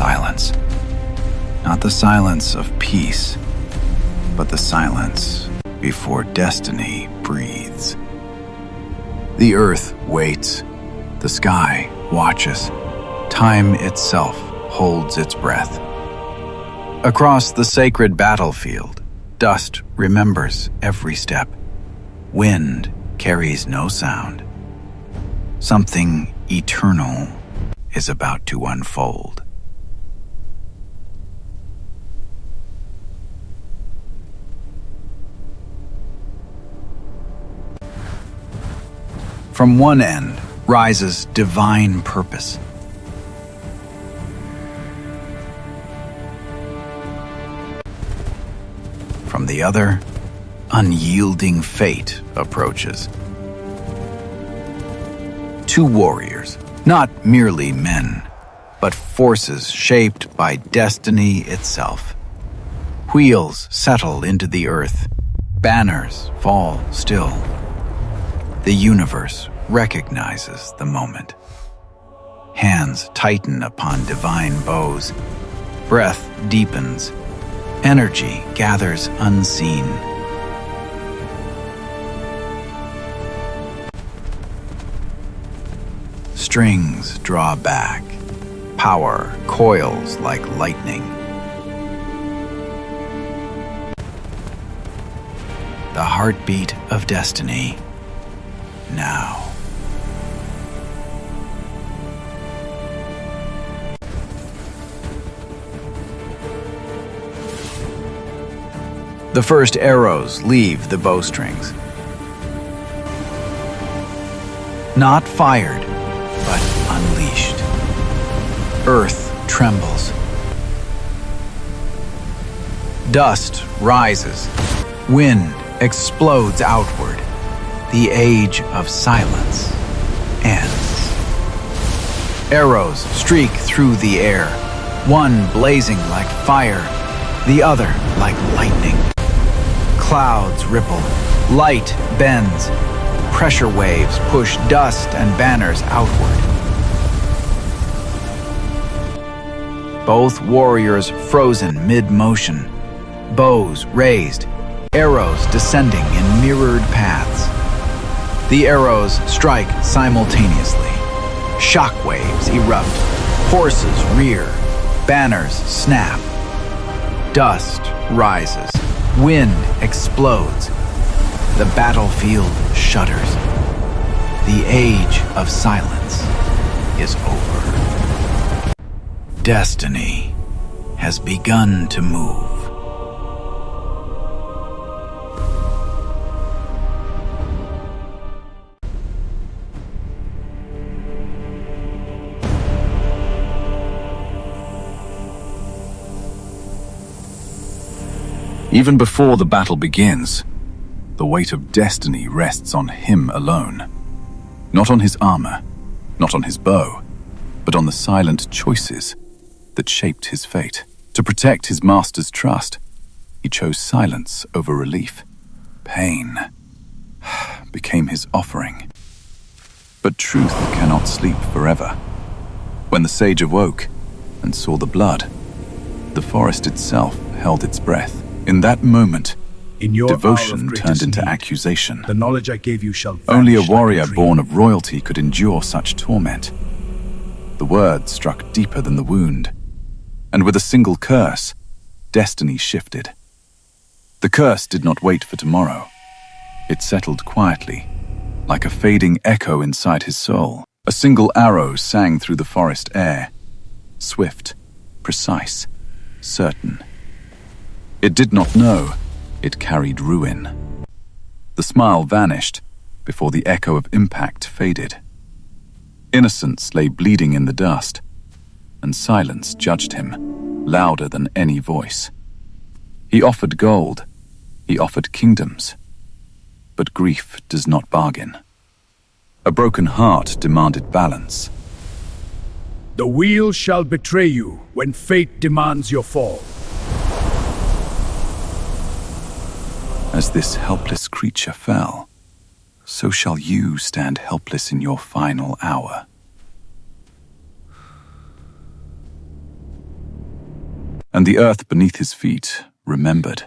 silence. Not the silence of peace, but the silence before destiny breathes. The earth waits. The sky watches. Time itself holds its breath. Across the sacred battlefield, dust remembers every step. Wind carries no sound. Something eternal is about to unfold. From one end rises divine purpose. From the other, unyielding fate approaches. Two warriors, not merely men, but forces shaped by destiny itself. Wheels settle into the earth. Banners fall still. The universe recognizes the moment. Hands tighten upon divine bows. Breath deepens. Energy gathers unseen. Strings draw back. Power coils like lightning. The heartbeat of destiny. Now. The first arrows leave the bowstrings. Not fired, but unleashed. Earth trembles. Dust rises. Wind explodes outward. The age of silence ends. Arrows streak through the air, one blazing like fire, the other like lightning. Clouds ripple, light bends, pressure waves push dust and banners outward. Both warriors frozen mid-motion, bows raised, arrows descending in mirrored paths. The arrows strike simultaneously. Shockwaves erupt, horses rear, banners snap. Dust rises, wind explodes. The battlefield shudders. The age of silence is over. Destiny has begun to move. Even before the battle begins, the weight of destiny rests on him alone. Not on his armor, not on his bow, but on the silent choices that shaped his fate. To protect his master's trust, he chose silence over relief. Pain became his offering. But truth cannot sleep forever. When the sage awoke and saw the blood, the forest itself held its breath. In that moment, devotion turned into accusation. The knowledge I gave you shall vanish. Only a warrior born of royalty could endure such torment. The word struck deeper than the wound, and with a single curse, destiny shifted. The curse did not wait for tomorrow. It settled quietly, like a fading echo inside his soul. A single arrow sang through the forest air, swift, precise, certain. It did not know it carried ruin. The smile vanished before the echo of impact faded. Innocence lay bleeding in the dust, and silence judged him, louder than any voice. He offered gold, he offered kingdoms, but grief does not bargain. A broken heart demanded balance. The wheel shall betray you when fate demands your fall. As this helpless creature fell, so shall you stand helpless in your final hour. and the earth beneath his feet remembered.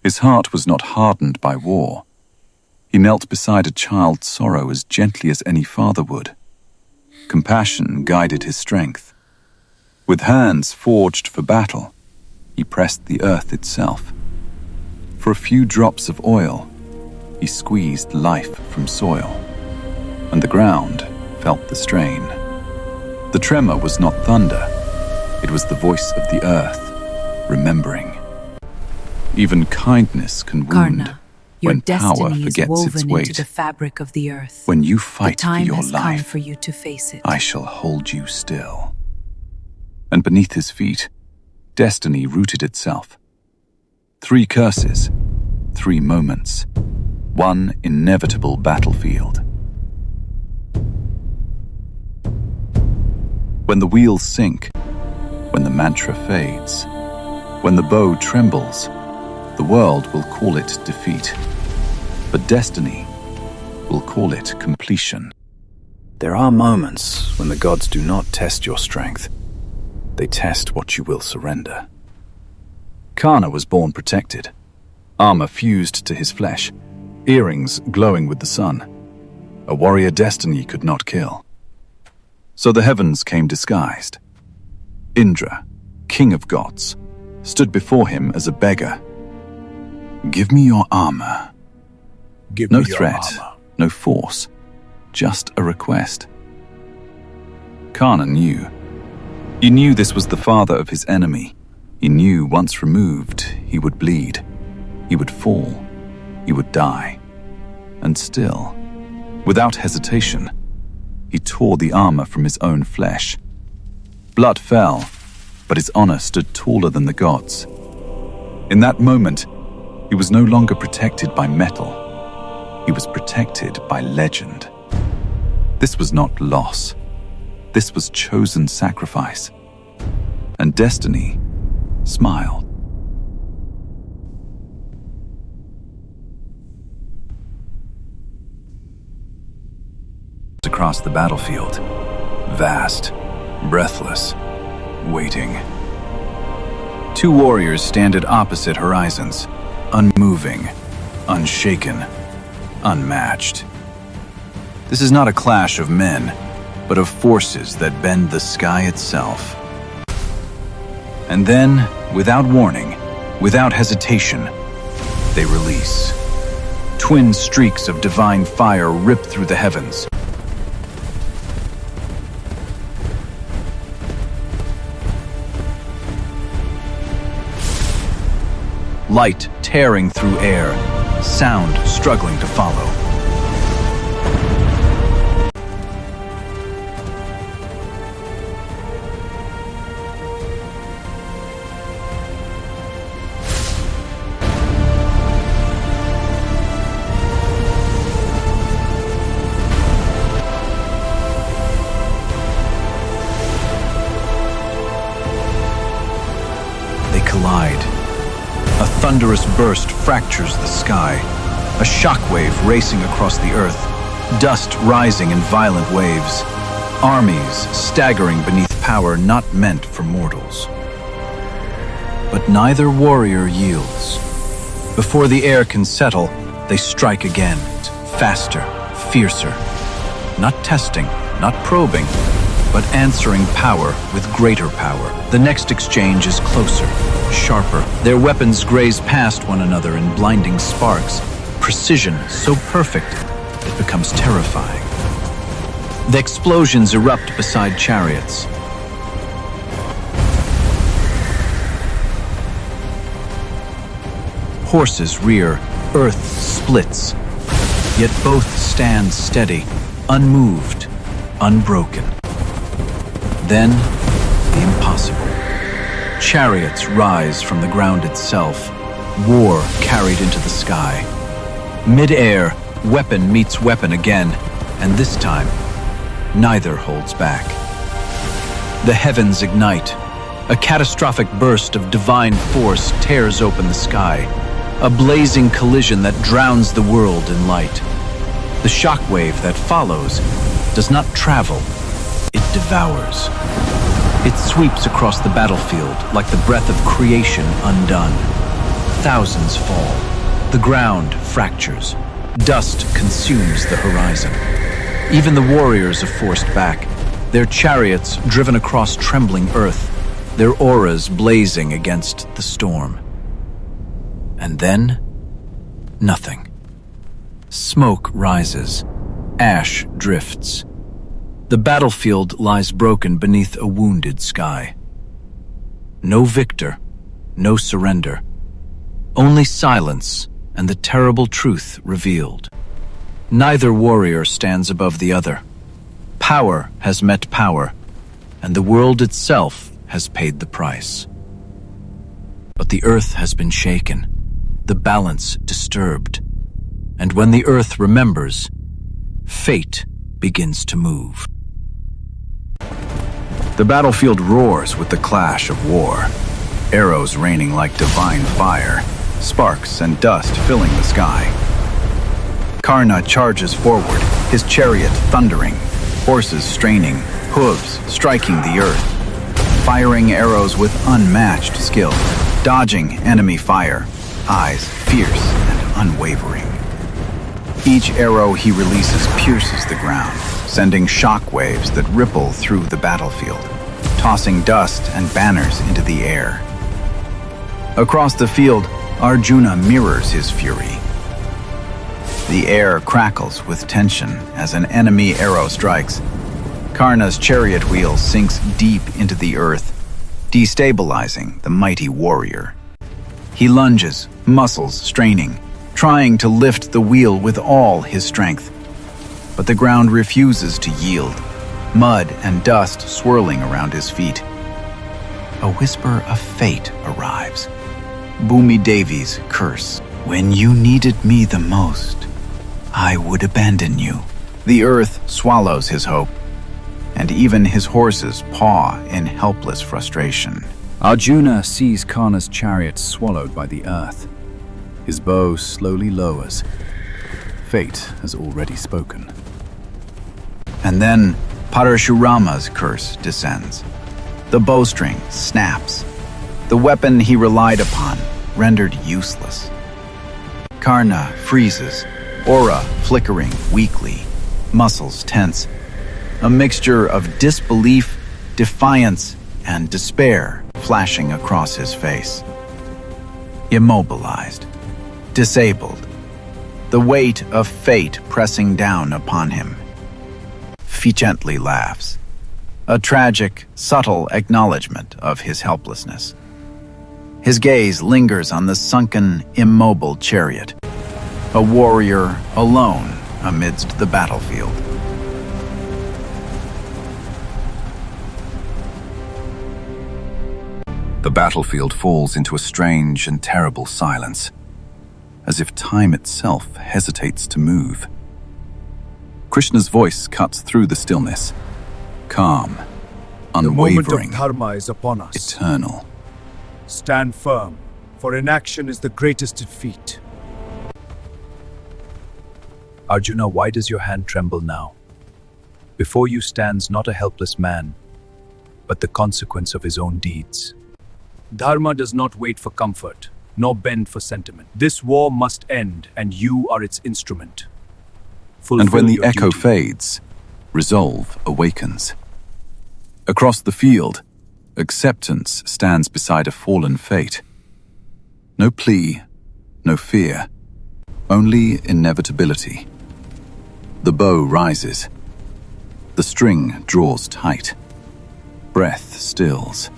His heart was not hardened by war. He knelt beside a child's sorrow as gently as any father would. Compassion guided his strength. With hands forged for battle, he pressed the earth itself. For a few drops of oil, he squeezed life from soil, and the ground felt the strain. The tremor was not thunder, it was the voice of the earth, remembering. Even kindness can wound Karna, your when power destiny is forgets its woven weight. into the fabric of the earth. When you The fight for time your has come life, for you to face it. I shall hold you still. And beneath his feet, destiny rooted itself. 3 curses, 3 moments, 1 inevitable battlefield. When the wheels sink, when the mantra fades, when the bow trembles, the world will call it defeat, but destiny will call it completion. There are moments when the gods do not test your strength. They test what you will surrender. Karna was born protected, armor fused to his flesh, earrings glowing with the sun. A warrior destiny could not kill. So the heavens came disguised. Indra, king of gods, stood before him as a beggar. Give me your armor. Give No me your threat, armor. no force, just a request. Karna knew. He knew this was the father of his enemy. He knew once removed, he would bleed, he would fall, he would die. And still, without hesitation, he tore the armor from his own flesh. Blood fell, but his honor stood taller than the gods. In that moment, he was no longer protected by metal. He was protected by legend. This was not loss. This was chosen sacrifice. And destiny smiled. Across the battlefield, vast, breathless, waiting. 2 warriors stand at opposite horizons, unmoving, unshaken, unmatched. This is not a clash of men, but of forces that bend the sky itself. And then, without warning, without hesitation, they release. Twin streaks of divine fire rip through the heavens. Light tearing through air, sound struggling to follow. They collide. A thunderous burst fractures the sky, a shockwave racing across the earth, dust rising in violent waves, armies staggering beneath power not meant for mortals. But neither warrior yields. Before the air can settle, they strike again, faster, fiercer. Not testing, not probing, but answering power with greater power. The next exchange is closer, sharper. Their weapons graze past one another in blinding sparks. Precision so perfect, it becomes terrifying. The explosions erupt beside chariots. Horses rear, earth splits. Yet both stand steady, unmoved, unbroken. Then, the impossible. Chariots rise from the ground itself, war carried into the sky. Mid-air, weapon meets weapon again, and this time, neither holds back. The heavens ignite. A catastrophic burst of divine force tears open the sky. A blazing collision that drowns the world in light. The shockwave that follows does not travel, it devours. It sweeps across the battlefield like the breath of creation undone. Thousands fall. The ground fractures. Dust consumes the horizon. Even the warriors are forced back, their chariots driven across trembling earth, their auras blazing against the storm. And then, nothing. Smoke rises. Ash drifts. The battlefield lies broken beneath a wounded sky. No victor, no surrender. Only silence and the terrible truth revealed. Neither warrior stands above the other. Power has met power, and the world itself has paid the price. But the earth has been shaken, the balance disturbed, and when the earth remembers, fate begins to move. The battlefield roars with the clash of war, arrows raining like divine fire, sparks and dust filling the sky. Karna charges forward, his chariot thundering, horses straining, hooves striking the earth, firing arrows with unmatched skill, dodging enemy fire, eyes fierce and unwavering. Each arrow he releases pierces the ground, sending shockwaves that ripple through the battlefield, tossing dust and banners into the air. Across the field, Arjuna mirrors his fury. The air crackles with tension as an enemy arrow strikes. Karna's chariot wheel sinks deep into the earth, destabilizing the mighty warrior. He lunges, muscles straining, trying to lift the wheel with all his strength. But the ground refuses to yield, mud and dust swirling around his feet. A whisper of fate arrives. Bhoomi Devi's curse. When you needed me the most, I would abandon you. The earth swallows his hope, and even his horses paw in helpless frustration. Arjuna sees Karna's chariot swallowed by the earth. His bow slowly lowers. Fate has already spoken. And then Parashurama's curse descends. The bowstring snaps. The weapon he relied upon rendered useless. Karna freezes, aura flickering weakly, muscles tense. A mixture of disbelief, defiance, and despair flashing across his face. Immobilized, disabled, the weight of fate pressing down upon him. He gently laughs, a tragic, subtle acknowledgement of his helplessness. His gaze lingers on the sunken, immobile chariot, a warrior alone amidst the battlefield. The battlefield falls into a strange and terrible silence, as if time itself hesitates to move. Krishna's voice cuts through the stillness, calm, unwavering, The moment of Dharma is upon us. eternal. Stand firm, for inaction is the greatest defeat. Arjuna, why does your hand tremble now? Before you stands not a helpless man, but the consequence of his own deeds. Dharma does not wait for comfort, nor bend for sentiment. This war must end, and you are its instrument. And when the Fulfill your echo duty. fades, resolve awakens. Across the field, acceptance stands beside a fallen fate. No plea, no fear, only inevitability. The bow rises. The string draws tight. Breath stills.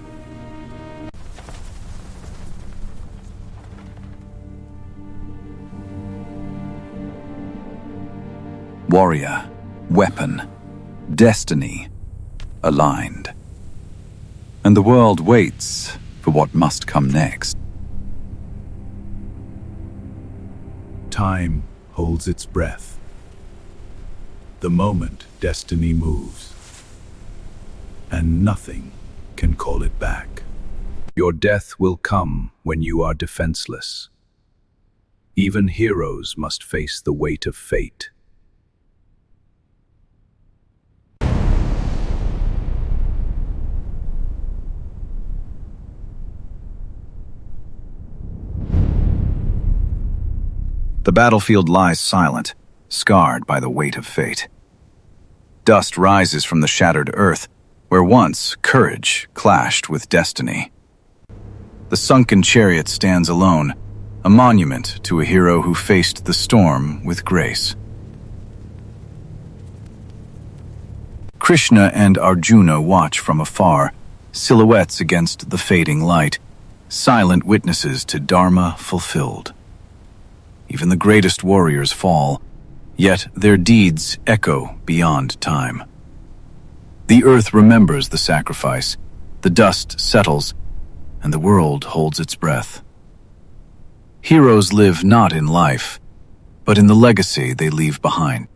Warrior, weapon, destiny, aligned. And the world waits for what must come next. Time holds its breath. The moment destiny moves, and nothing can call it back. Your death will come when you are defenseless. Even heroes must face the weight of fate. battlefield lies silent, scarred by the weight of fate. Dust rises from the shattered earth, where once courage clashed with destiny. The sunken chariot stands alone, a monument to a hero who faced the storm with grace. Krishna and Arjuna watch from afar, silhouettes against the fading light, silent witnesses to Dharma fulfilled. Even the greatest warriors fall, yet their deeds echo beyond time. The earth remembers the sacrifice, the dust settles, and the world holds its breath. Heroes live not in life, but in the legacy they leave behind.